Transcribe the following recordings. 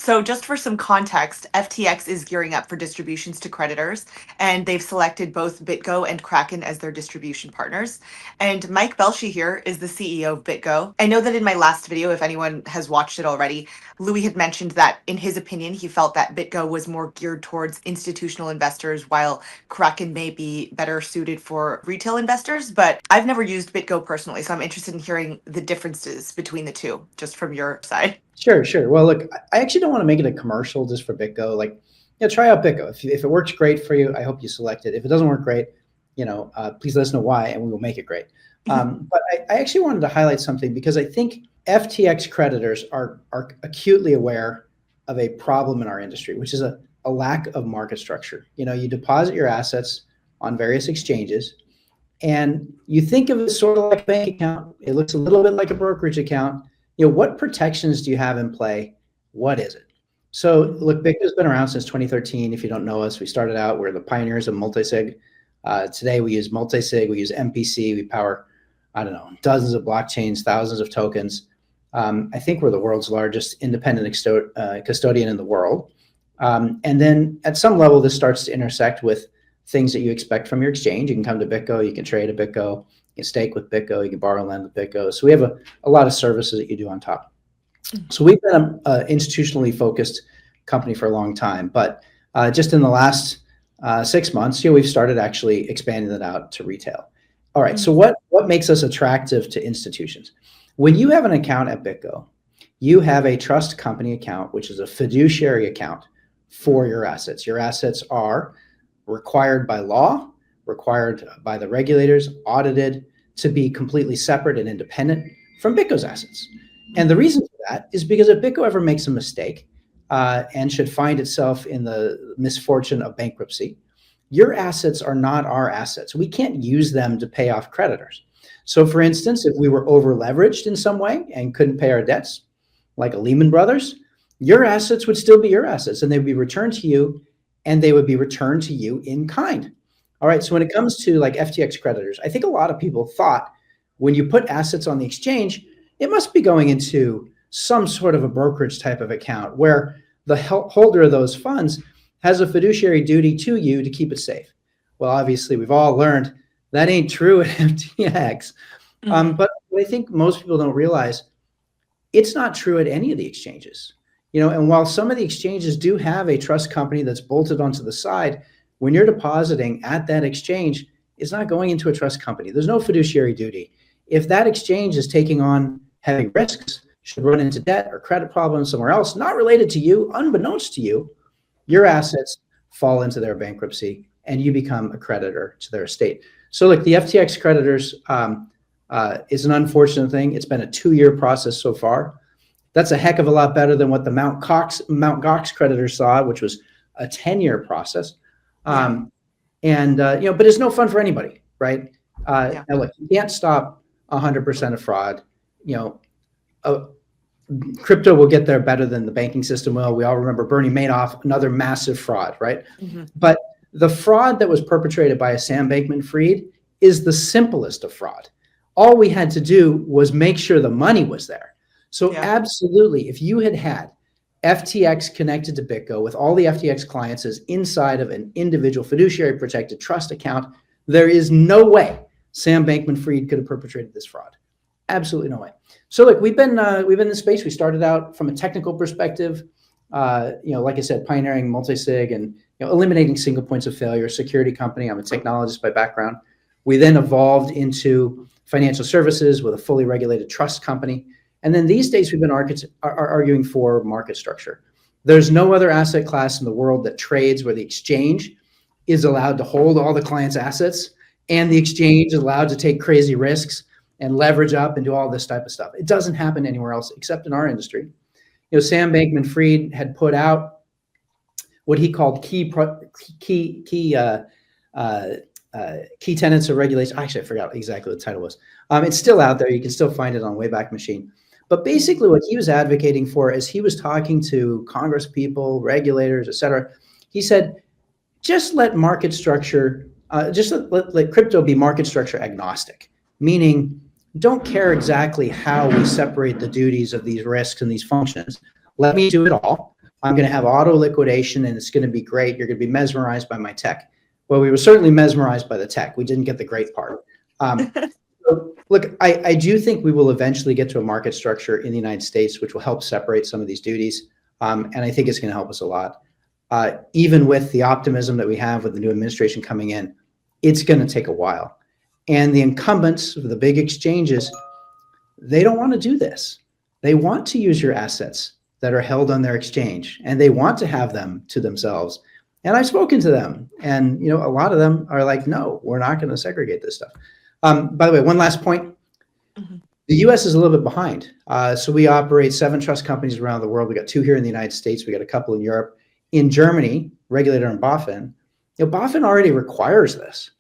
So just for some context, FTX is gearing up for distributions to creditors, and they've selected both BitGo and Kraken as their distribution partners. And Mike Belshe here is the CEO of BitGo. I know that in my last video, if anyone has watched it already, Louis had mentioned that in his opinion, he felt that BitGo was more geared towards institutional investors, while Kraken may be better suited for retail investors. But I've never used BitGo personally, so I'm interested in hearing the differences between the two, just from your side. Sure, sure. Well, look, I actually don't want to make it a commercial just for BitGo. Like, try out BitGo. If it works great for you, I hope you select it. If it doesn't work great, please let us know why, and we will make it great. But I actually wanted to highlight something because I think FTX creditors are acutely aware of a problem in our industry, which is a lack of market structure. You deposit your assets on various exchanges, and you think of it sort of like a bank account. It looks a little bit like a brokerage account. What protections do you have in play? What is it? So look, BitGo's been around since 2013. If you don't know us, we started out, we're the pioneers of multi-sig. Today we use multi-sig, we use MPC, we power, dozens of blockchains, thousands of tokens. I think we're the world's largest independent custodian in the world. And then at some level, this starts to intersect with things that you expect from your exchange. You can come to BitGo, you can trade at BitGo, you can stake with BitGo, you can borrow and lend with BitGo. So we have a lot of services that you do on top. So we've been an institutionally focused company for a long time, but just in the last 6 months, we've started actually expanding that out to retail. All right, so what makes us attractive to institutions? When you have an account at BitGo, you have a trust company account, which is a fiduciary account for your assets. Your assets are required by law, required by the regulators, audited to be completely separate and independent from BitGo's assets. And the reason for that is because if BitGo ever makes a mistake and should find itself in the misfortune of bankruptcy, your assets are not our assets. We can't use them to pay off creditors. So for instance, if we were over leveraged in some way and couldn't pay our debts, like a Lehman Brothers, your assets would still be your assets and they'd be returned to you, and they would be returned to you in kind. All right, so when it comes to like FTX creditors, I think a lot of people thought when you put assets on the exchange, it must be going into some sort of a brokerage type of account where the holder of those funds has a fiduciary duty to you to keep it safe. Well, obviously, we've all learned that ain't true at FTX. But what I think most people don't realize, it's not true at any of the exchanges. And while some of the exchanges do have a trust company that's bolted onto the side, when you're depositing at that exchange, it's not going into a trust company. There's no fiduciary duty. If that exchange is taking on heavy risks, should run into debt or credit problems somewhere else, not related to you, unbeknownst to you, your assets fall into their bankruptcy and you become a creditor to their estate. So look, the FTX creditors is an unfortunate thing. It's been a 2-year process so far. That's a heck of a lot better than what the Mt. Gox creditors saw, which was a 10-year process. But it's no fun for anybody, right? Now look, you can't stop 100% of fraud. Crypto will get there better than the banking system will. We all remember Bernie Madoff, another massive fraud, right? But the fraud that was perpetrated by a Sam Bankman-Fried is the simplest of fraud. All we had to do was make sure the money was there. So absolutely, if you had FTX connected to BitGo with all the FTX clients as inside of an individual fiduciary protected trust account, there is no way Sam Bankman-Fried could have perpetrated this fraud. Absolutely no way. So look, we've been in this space. We started out from a technical perspective, like I said, pioneering multi-sig and eliminating single points of failure, security company. I'm a technologist by background. We then evolved into financial services with a fully regulated trust company. And then these days we've been arguing for market structure. There's no other asset class in the world that trades where the exchange is allowed to hold all the client's assets and the exchange is allowed to take crazy risks and leverage up and do all this type of stuff. It doesn't happen anywhere else except in our industry. Sam Bankman-Fried had put out what he called key tenets of regulation. Actually, I forgot exactly what the title was. It's still out there. You can still find it on Wayback Machine. But basically what he was advocating for as he was talking to Congress people, regulators, et cetera, he said, just let market structure, let crypto be market structure agnostic, meaning don't care exactly how we separate the duties of these risks and these functions. Let me do it all. I'm going to have auto liquidation and it's going to be great. You're going to be mesmerized by my tech. Well, we were certainly mesmerized by the tech. We didn't get the great part. So look, I do think we will eventually get to a market structure in the United States, which will help separate some of these duties. And I think it's going to help us a lot. Even with the optimism that we have with the new administration coming in, it's going to take a while. And the incumbents of the big exchanges, they don't want to do this. They want to use your assets that are held on their exchange, and they want to have them to themselves. And I've spoken to them, and a lot of them are like, no, we're not going to segregate this stuff. By the way, one last point. Mm-hmm. The US is a little bit behind. So we operate 7 trust companies around the world. We got 2 here in the United States. We got a couple in Europe. In Germany, regulator in BaFin, BaFin already requires this.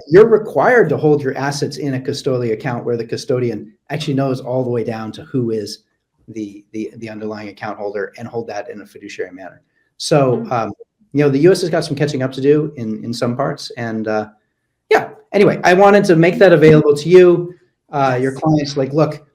You're required to hold your assets in a custodial account where the custodian actually knows all the way down to who is the underlying account holder and hold that in a fiduciary manner. So, the US has got some catching up to do in some parts. And anyway, I wanted to make that available to you, your clients. Look,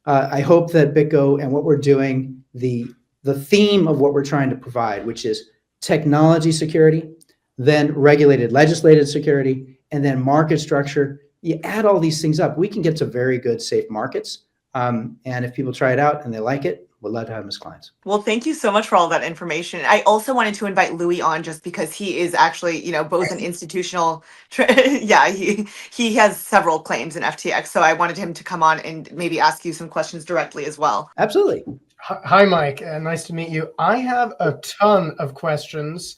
I hope that BitGo and what we're doing, the theme of what we're trying to provide, which is technology security, then regulated legislated security, and then market structure. You add all these things up, we can get to very good, safe markets. And if people try it out and they like it, we'd love to have them as clients. Well, thank you so much for all that information. I also wanted to invite Louis on just because he is actually, both an institutional, he has several claims in FTX. So I wanted him to come on and maybe ask you some questions directly as well. Absolutely. Hi, Mike. Nice to meet you. I have a ton of questions,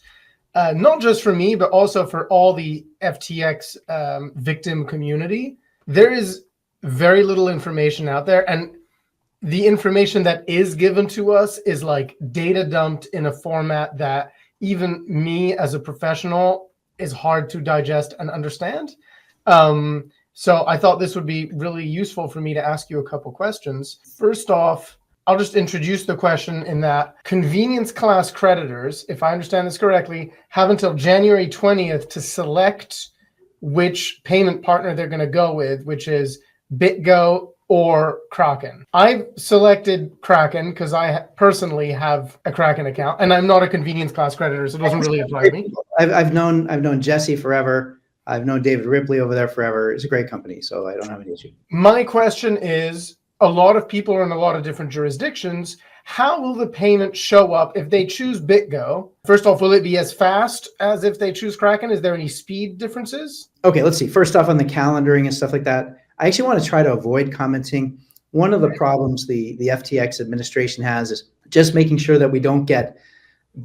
not just for me, but also for all the FTX victim community. There is very little information out there. And the information that is given to us is like data dumped in a format that even me as a professional is hard to digest and understand. So I thought this would be really useful for me to ask you a couple questions. First off, I'll just introduce the question in that convenience class creditors, if I understand this correctly, have until January 20th to select which payment partner they're going to go with, which is BitGo or Kraken. I've selected Kraken because I personally have a Kraken account, and I'm not a convenience class creditor, so it doesn't really apply to me. I've known Jesse forever. I've known David Ripley over there forever. It's a great company, so I don't have any issue. My question is, a lot of people are in a lot of different jurisdictions. How will the payment show up if they choose BitGo? First off, will it be as fast as if they choose Kraken? Is there any speed differences? Okay, let's see. First off, on the calendaring and stuff like that, I actually want to try to avoid commenting. One of the problems the FTX administration has is just making sure that we don't get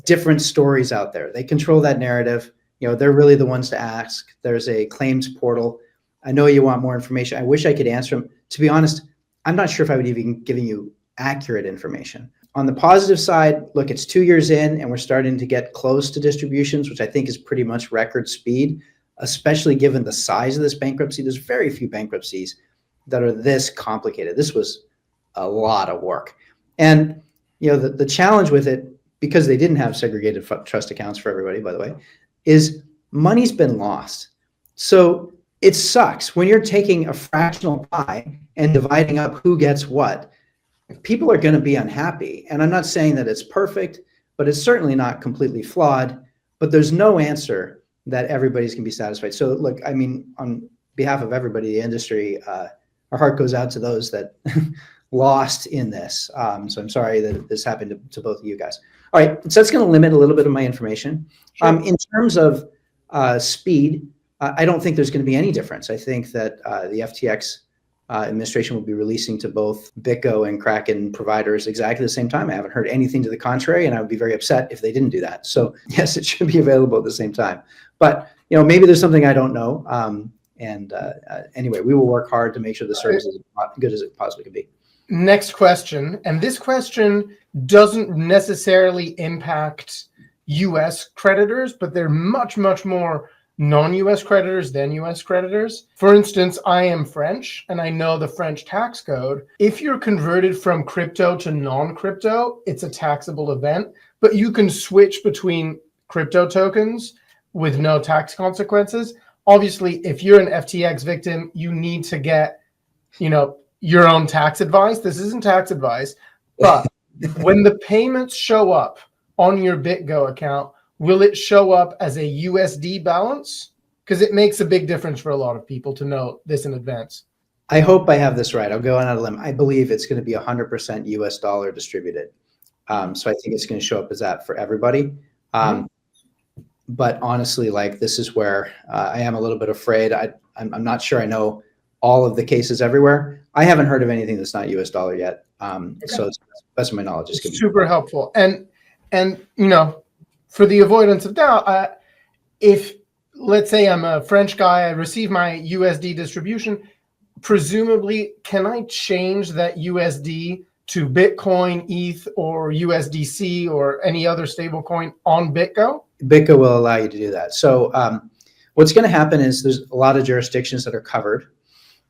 different stories out there. They control that narrative. They're really the ones to ask. There's a claims portal. I know you want more information. I wish I could answer them. To be honest, I'm not sure if I would even giving you accurate information. On the positive side, look, it's 2 years in and we're starting to get close to distributions, which I think is pretty much record speed, especially given the size of this bankruptcy. There's very few bankruptcies that are this complicated. This was a lot of work. And the challenge with it, because they didn't have segregated trust accounts for everybody, by the way, is money's been lost. So it sucks when you're taking a fractional pie and dividing up who gets what. People are going to be unhappy. And I'm not saying that it's perfect, but it's certainly not completely flawed. But there's no answer that everybody's going to be satisfied. So look, I mean, on behalf of everybody in the industry, our heart goes out to those that lost in this. So I'm sorry that this happened to both of you guys. All right, so that's going to limit a little bit of my information. Sure. In terms of speed, I don't think there's going to be any difference. I think that the FTX administration will be releasing to both BitGo and Kraken providers exactly the same time. I haven't heard anything to the contrary, and I would be very upset if they didn't do that. So yes, it should be available at the same time. But maybe there's something I don't know. Anyway, we will work hard to make sure the service is as good as it possibly can be. Next question, and this question doesn't necessarily impact U.S. creditors, but they're much, much more non-U.S. creditors than U.S. creditors. For instance, I am French, and I know the French tax code. If you're converted from crypto to non-crypto, it's a taxable event, but you can switch between crypto tokens with no tax consequences. Obviously, if you're an FTX victim, you need to get, your own tax advice. This isn't tax advice, but When the payments show up on your BitGo account, will it show up as a USD balance? Because it makes a big difference for a lot of people to know this in advance. I hope I have this right. I'll go on a limb. I believe it's going to be 100% US dollar distributed. So I think it's going to show up as that for everybody. But honestly, like, this is where I am a little bit afraid. I'm not sure I know all of the cases everywhere. I haven't heard of anything that's not US dollar yet. So it's, best of my knowledge, it's super helpful. And you know, for the avoidance of doubt, if let's say I'm a French guy, I receive my USD distribution, presumably, can I change that USD to Bitcoin, ETH, or USDC, or any other stable coin on BitGo? BitGo will allow you to do that. So what's going to happen is there's a lot of jurisdictions that are covered.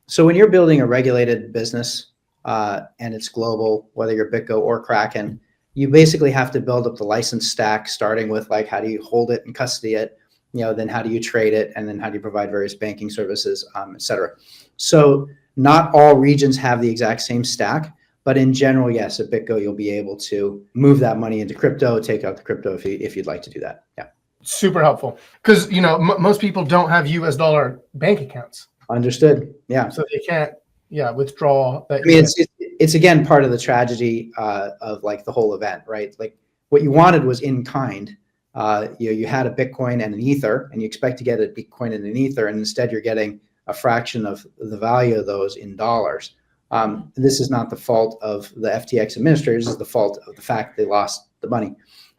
So when you're building a regulated business and it's global, whether you're BitGo or Kraken, you basically have to build up the license stack, starting with like, how do you hold it and custody it? You know, then how do you trade it? And then how do you provide various banking services, et cetera. So not all regions have the exact same stack, but in general, yes, at BitGo, you'll be able to move that money into crypto, take out the crypto if you'd like to do that. Yeah. Super helpful. Because, you know, most people don't have US dollar bank accounts. Understood. Yeah. So they can't, withdraw. I mean, it's again, part of the tragedy of like the whole event, right? Like, what you wanted was in kind. You had a Bitcoin and an Ether, and you expect to get a Bitcoin and an Ether, and instead you're getting a fraction of the value of those in dollars. This is not the fault of the FTX administrators. This is the fault of the fact they lost the money.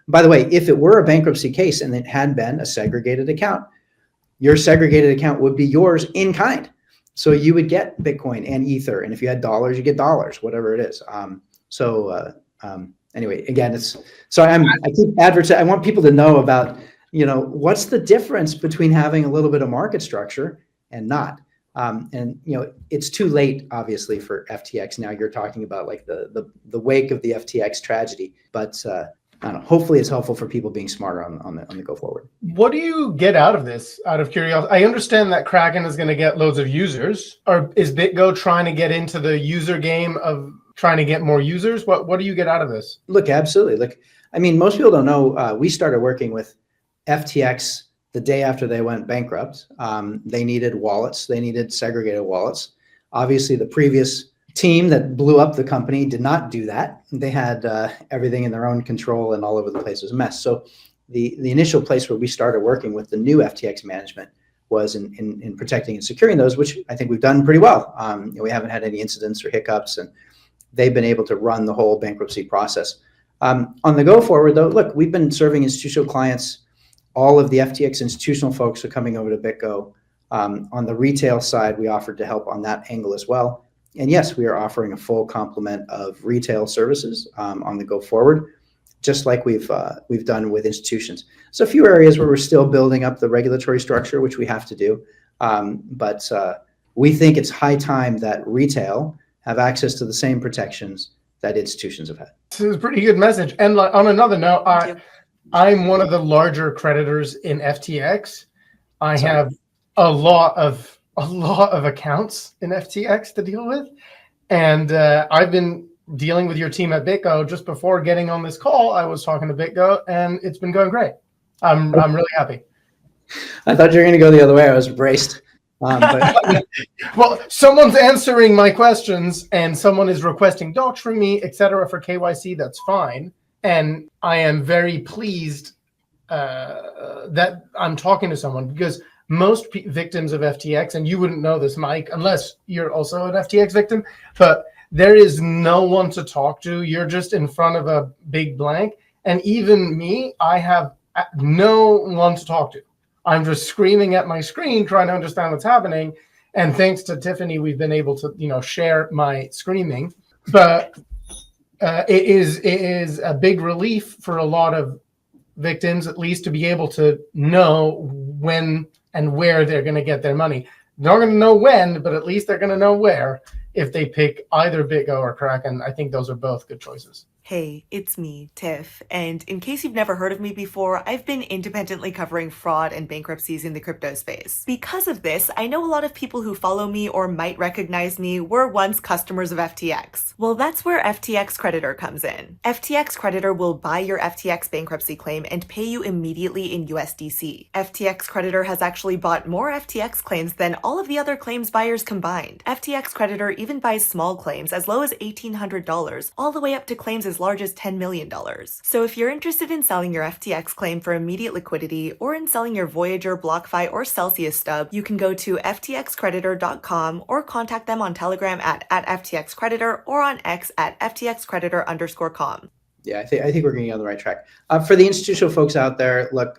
By the way, if it were a bankruptcy case and it had been a segregated account, your segregated account would be yours in kind. So you would get Bitcoin and Ether, and if you had dollars, you get dollars, whatever it is. Anyway, again, I keep advertising. I want people to know about, you know, what's the difference between having a little bit of market structure and not. And you know, it's too late, obviously, for FTX. Now you're talking about like the wake of the FTX tragedy, but I don't know. Hopefully, it's helpful for people being smarter on the go forward. What do you get out of this? Out of curiosity, I understand that Kraken is going to get loads of users. Or is BitGo trying to get into the user game of trying to get more users? What do you get out of this? Look, absolutely. Look, I mean, most people don't know. We started working with FTX the day after they went bankrupt. They needed wallets. They needed segregated wallets. Obviously, the previous team that blew up the company did not do that. They had everything in their own control, and all over the place. It was a mess. So the initial place where we started working with the new FTX management was in protecting and securing those, which I think we've done pretty well. We haven't had any incidents or hiccups, and they've been able to run the whole bankruptcy process. On the go forward, though, look, we've been serving institutional clients. All of the FTX institutional folks are coming over to BitGo. On the retail side, we offered to help on that angle as well. And yes, we are offering a full complement of retail services on the go forward, just like we've done with institutions. So a few areas where we're still building up the regulatory structure, which we have to do. But we think it's high time that retail have access to the same protections that institutions have had. This is a pretty good message. And like, on another note, I'm one of the larger creditors in FTX. I have a lot of accounts in FTX to deal with, and I've been dealing with your team at BitGo. Just before getting on this call, I was talking to BitGo, and it's been going great. I'm really happy. I thought you were going to go the other way. I was braced. But well, someone's answering my questions, and someone is requesting docs from me, etc., for KYC. That's fine, and I am very pleased that I'm talking to someone, because most victims of FTX, and you wouldn't know this, Mike, unless you're also an FTX victim, but there is no one to talk to. You're just in front of a big blank. And even me, I have no one to talk to. I'm just screaming at my screen, trying to understand what's happening. And thanks to Tiffany, we've been able to, share my screaming. But it is a big relief for a lot of victims, at least, to be able to know when and where they're going to get their money. They're not going to know when, but at least they're going to know where if they pick either BitGo or Kraken. I think those are both good choices. Hey, it's me, Tiff, and in case you've never heard of me before, I've been independently covering fraud and bankruptcies in the crypto space. Because of this, I know a lot of people who follow me or might recognize me were once customers of FTX. Well, that's where FTX Creditor comes in. FTX Creditor will buy your FTX bankruptcy claim and pay you immediately in USDC. FTX Creditor has actually bought more FTX claims than all of the other claims buyers combined. FTX Creditor even buys small claims as low as $1,800, all the way up to claims as large as $10 million. So if you're interested in selling your FTX claim for immediate liquidity or in selling your Voyager, BlockFi, or Celsius stub, you can go to ftxcreditor.com or contact them on Telegram at @FTXCreditor or on X at @FTXCreditor_com. Yeah, I think we're getting on the right track. For the institutional folks out there, look,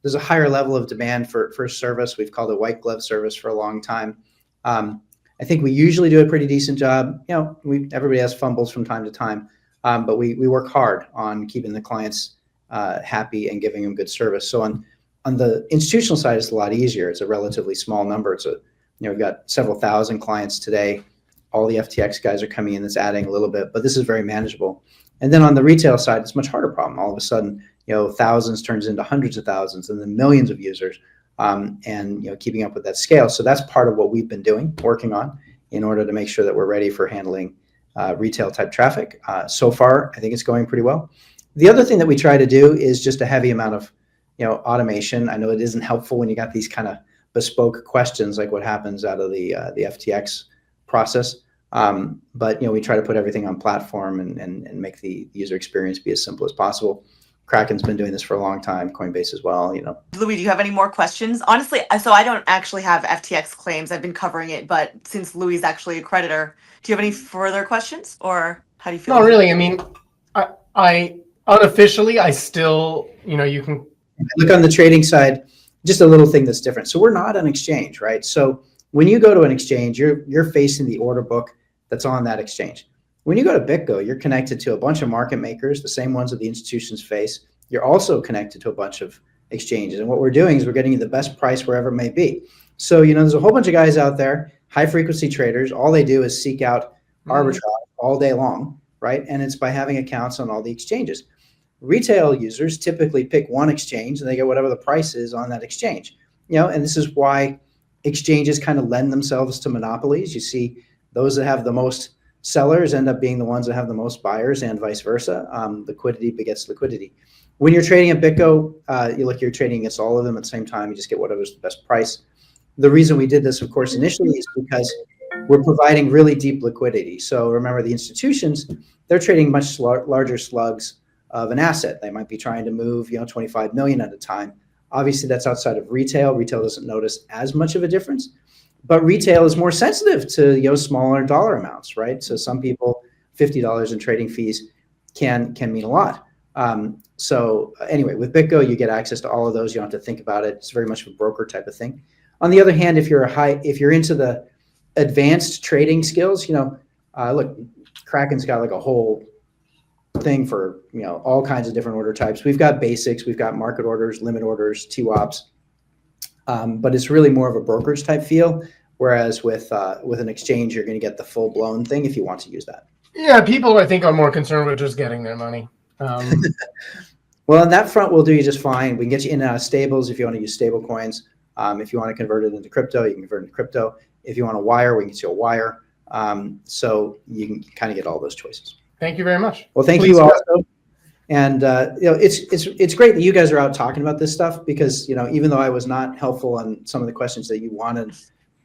there's a higher level of demand for service. We've called it white glove service for a long time. I think we usually do a pretty decent job. Everybody has fumbles from time to time. But we work hard on keeping the clients happy and giving them good service. So on the institutional side, it's a lot easier. It's a relatively small number. We've got several thousand clients today. All the FTX guys are coming in. That's adding a little bit, but this is very manageable. And then on the retail side, it's a much harder problem. All of a sudden, thousands turns into hundreds of thousands, and then millions of users, and keeping up with that scale. So that's part of what we've been working on, in order to make sure that we're ready for handling retail type traffic. So far, I think it's going pretty well. The other thing that we try to do is just a heavy amount of, automation. I know it isn't helpful when you got these kind of bespoke questions like what happens out of the FTX process. But we try to put everything on platform and make the user experience be as simple as possible. Kraken's been doing this for a long time, Coinbase as well. Louis, do you have any more questions? Honestly, so I don't actually have FTX claims. I've been covering it, but since Louis is actually a creditor, do you have any further questions, or how do you feel? Not really. I mean, I unofficially, I still, you can look on the trading side. Just a little thing that's different. So we're not an exchange, right? So when you go to an exchange, you're facing the order book that's on that exchange. When you go to BitGo, you're connected to a bunch of market makers, the same ones that the institutions face. You're also connected to a bunch of exchanges. And what we're doing is we're getting you the best price wherever it may be. So, there's a whole bunch of guys out there, high frequency traders. All they do is seek out arbitrage all day long, right? And it's by having accounts on all the exchanges. Retail users typically pick one exchange and they get whatever the price is on that exchange. And this is why exchanges kind of lend themselves to monopolies. You see those that have the most sellers end up being the ones that have the most buyers, and vice versa. Liquidity begets liquidity. When you're trading at BitGo, you're trading against all of them at the same time. You just get whatever's the best price. The reason we did this, of course, initially is because we're providing really deep liquidity. So remember, the institutions, they're trading much larger slugs of an asset. They might be trying to move, 25 million at a time. Obviously, that's outside of retail. Retail doesn't notice as much of a difference. But retail is more sensitive to smaller dollar amounts, right? So some people, $50 in trading fees can mean a lot. So anyway, with BitGo, you get access to all of those. You don't have to think about it. It's very much a broker type of thing. On the other hand, if you're into the advanced trading skills, look, Kraken's got like a whole thing for all kinds of different order types. We've got basics, we've got market orders, limit orders, TWAPs. But it's really more of a brokerage type feel, whereas with an exchange, you're going to get the full blown thing if you want to use that. Yeah, people I think are more concerned with just getting their money. Well, on that front, we'll do you just fine. We can get you in and out of stables if you want to use stable coins. If you want to convert it into crypto, you can convert it into crypto. If you want a wire, we can get you a wire. So you can kind of get all those choices. Thank you very much. Well, thank you also. And it's great that you guys are out talking about this stuff, because even though I was not helpful on some of the questions that you wanted,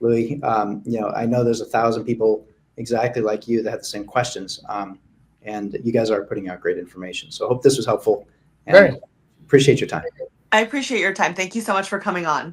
Louis, I know there's 1,000 people exactly like you that have the same questions, and you guys are putting out great information. So I hope this was helpful, and appreciate your time. I appreciate your time. Thank you so much for coming on.